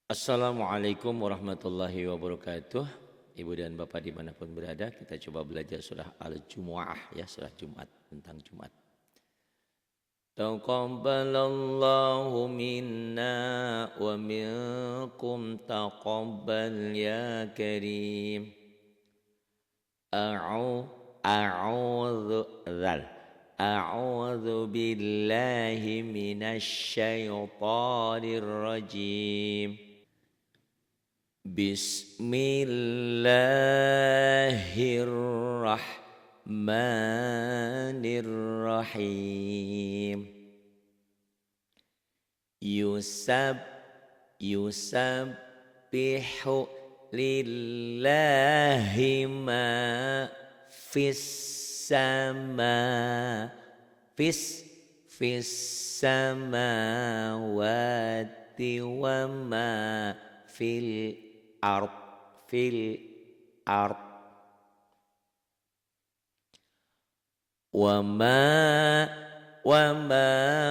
Assalamualaikum warahmatullahi wabarakatuh. Ibu dan bapak dimanapun berada, kita coba belajar surah Al-Jumu'ah, ya, surah Jumat, tentang Jumat. Taqabbalallahu minna wa minkum taqabbal ya karim. A'udzu billahi minasy syaithanir rajim. Bismillahirrahmanirrahim. Yusabbihu lillahi ma fis sama fis samawati wa ma fil ard wa ma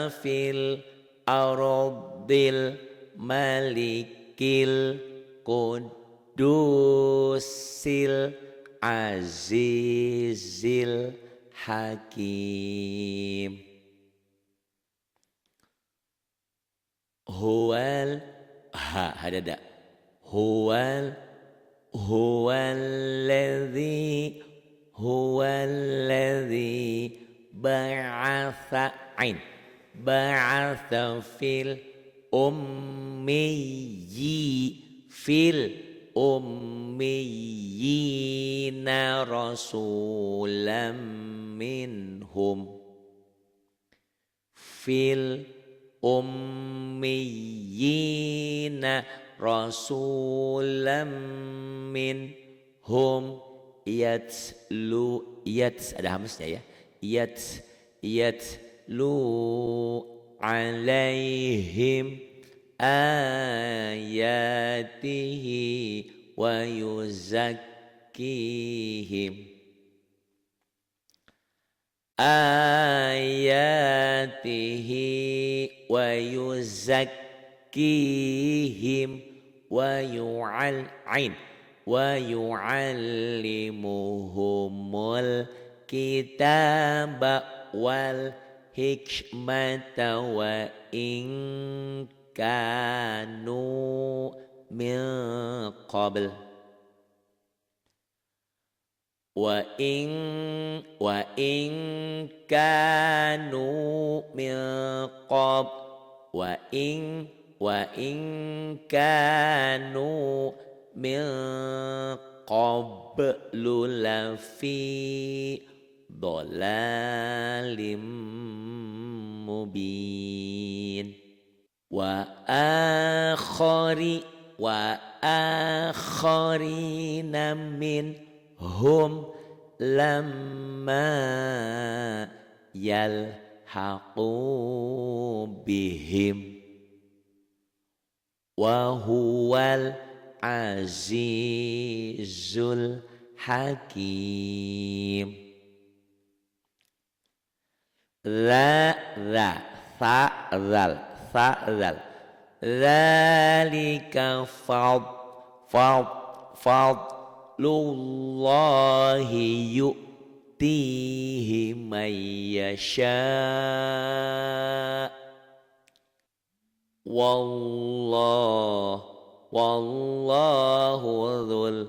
fil ardil malikil qudusil azizil hakim. Huwallazi ba'atha fil ummiyina rasulam minhum ada hamznya, ya, yatlu alaihim ayatihi wa yuzakkihim wa yu'allimuhumul kitaba wal hikmata wa in kanu min qabl qablu lafi dhalalim mubin wa akharina minhum lamma yalhaqu bihim wa huwal azizul hakim. Dzalika fadlullahi yu'tihi man yasha' wallahu dzul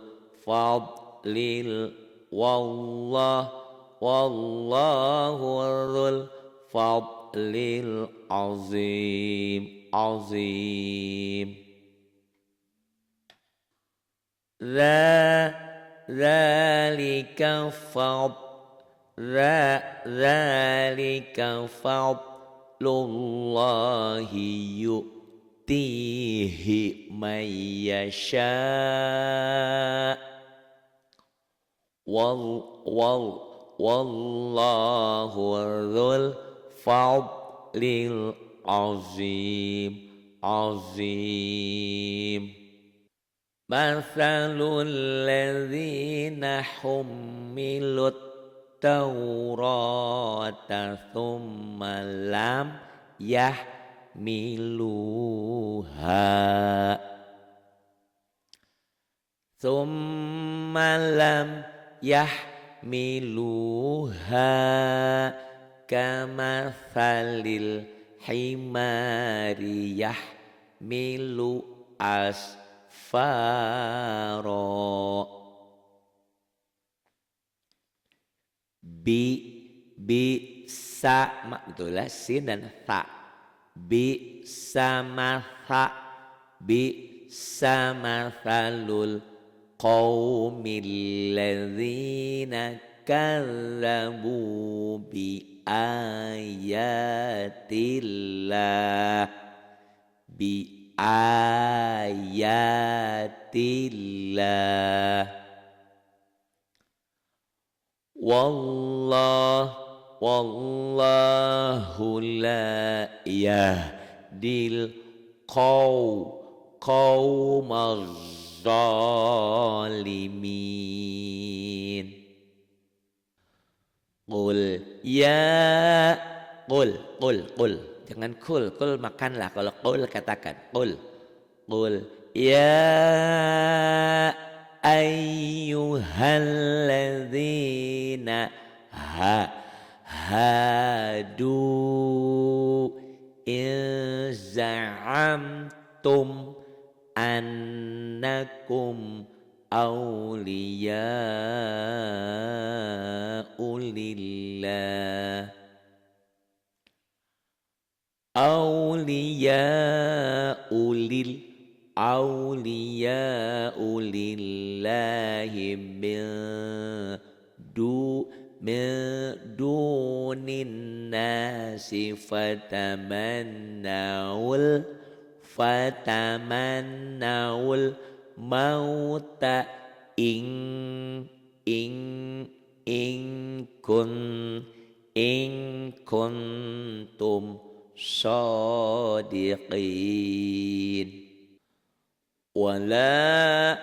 fadlil azim. Dzalika fadlullahi yu'tihi man yasha' wallahu dzul fadlil azim. Mathalul ladzina hummilut taurata thumma lam yahmiluha thumma lam yahmiluha kamathalil himari yahmilu asfaro. Sama betul lah, sin dan tha. Sama mathalul qaumil ladzina kazzabu bi ayatillah. Wallahu la yahdil qawmaz zalimin. Qul jangan kul makanlah. Kalau qul katakan qul ya ayyuhalladzina hadu in za'amtum annakum awliya'u lillah min dunin nasi fatamannawul mauta in kuntum shadiqin. Wala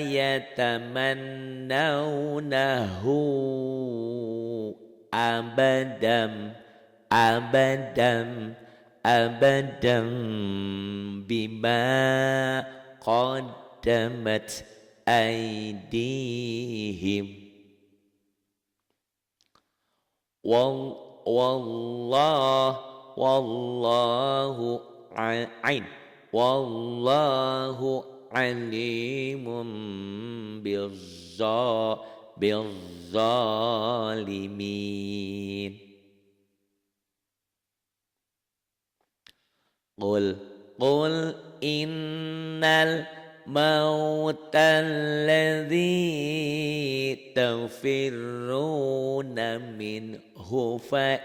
yatamannawnahu abadan bima qaddamat aydihim. Wallahu alimun bizzalimin. Qul innal mautal ladzi tafirruna minhu fa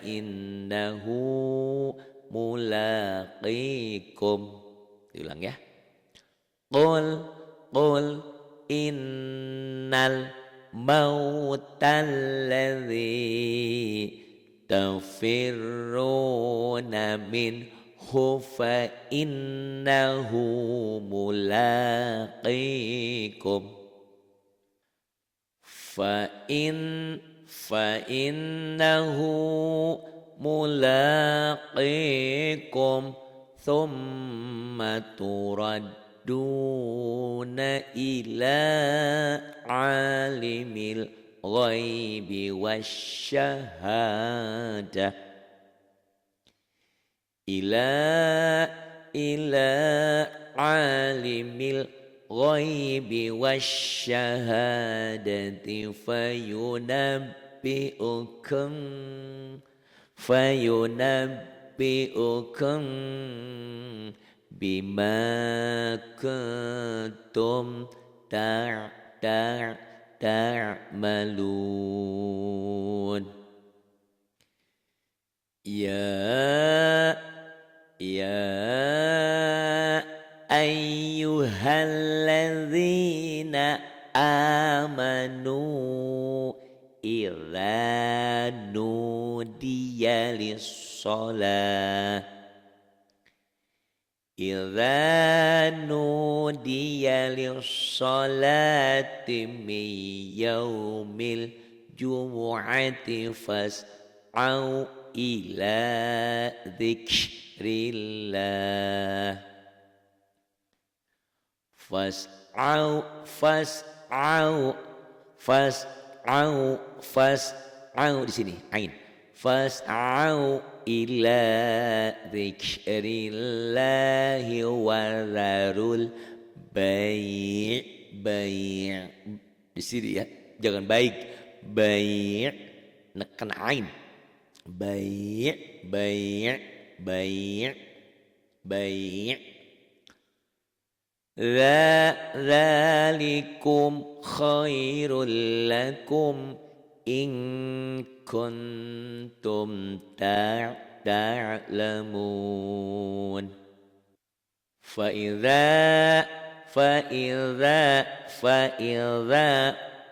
innahu mulaqikum. Diulang ya. Qul innal mautal ladzi tafirruna minhu fa innahu mulaqikum. Fa'innahu mulaqikum thumma turadduna ila alimil ghaibi wasyahadah ila alimil ghaibi wasyahadati fayunabbi'ukum bima kuntum ta'malun. Ya ayyuhalladzina amanu idza nudiya lis-sholati min yaumil jumu'ati fas'au ila dzikrillah. Fas'au fas'au fas'au fas'au di sini ain. Fas'au ila dzikrillahi wa dzarul bai' di sini ya, jangan baik bai' nekan ain bai' dzalikum khairul lakum in kuntum ta'lamun. Fa'idha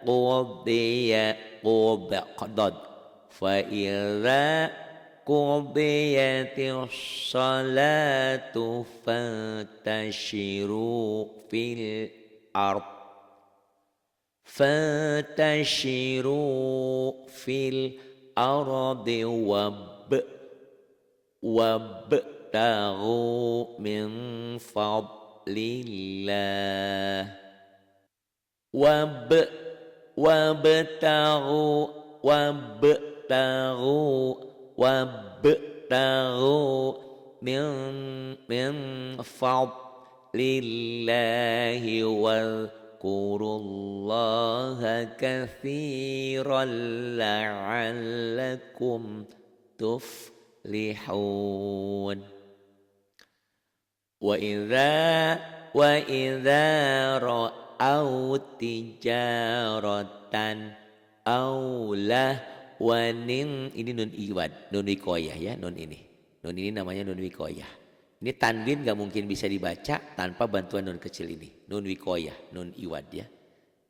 qudiya qadad fa'idha qudiyatis salatu fantashiru fil ard wabtaghu min fadlillah wabtaghu min fadlillahi wadhkurullaha katsiran la'allakum tuflihun. Wa idza ra'au tijaratan aulah wanin, ini nun iwad, nun wikoyah ya, nun ini namanya nun wikoyah. Ini tanwin gak mungkin bisa dibaca tanpa bantuan nun kecil ini, nun wikoyah, nun iwad ya.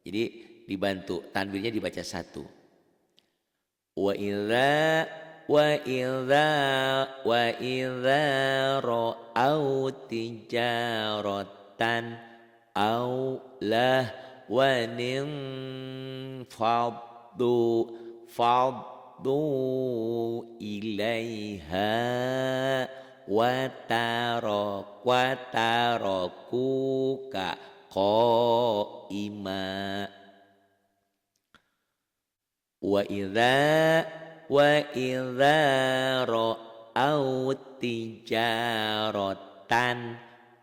Jadi dibantu, tanwinnya dibaca satu. Wa idza ra'au tijaratan aulah wanin faddu ilaiha watarakuka qaima. Wa idza ra'au tijaratan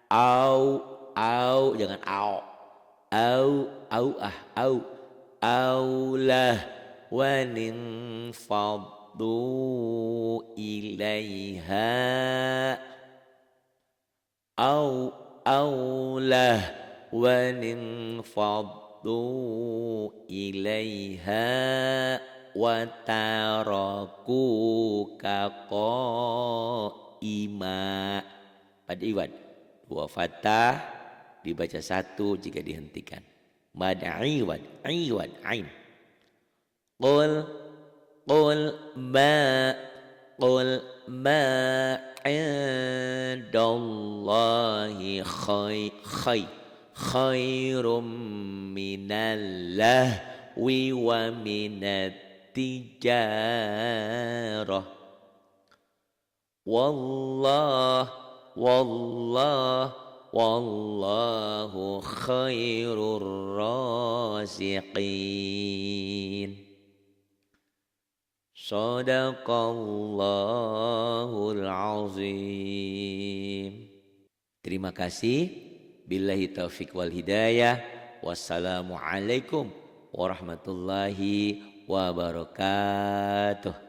au jangan aulah wanin faddu ilaiha aulah wanin faddu ilaiha watarakuka qaima. Pada iwan dua fathah dibaca satu jika dihentikan. Mad iwan ain. Qul ma indallahi khairum minallahwi wa minat tijarah. Wallahu khairur raziqin. Shadaqallahul azim. Terima kasih. Billahi taufiq wal hidayah. Wassalamualaikum warahmatullahi wabarakatuh.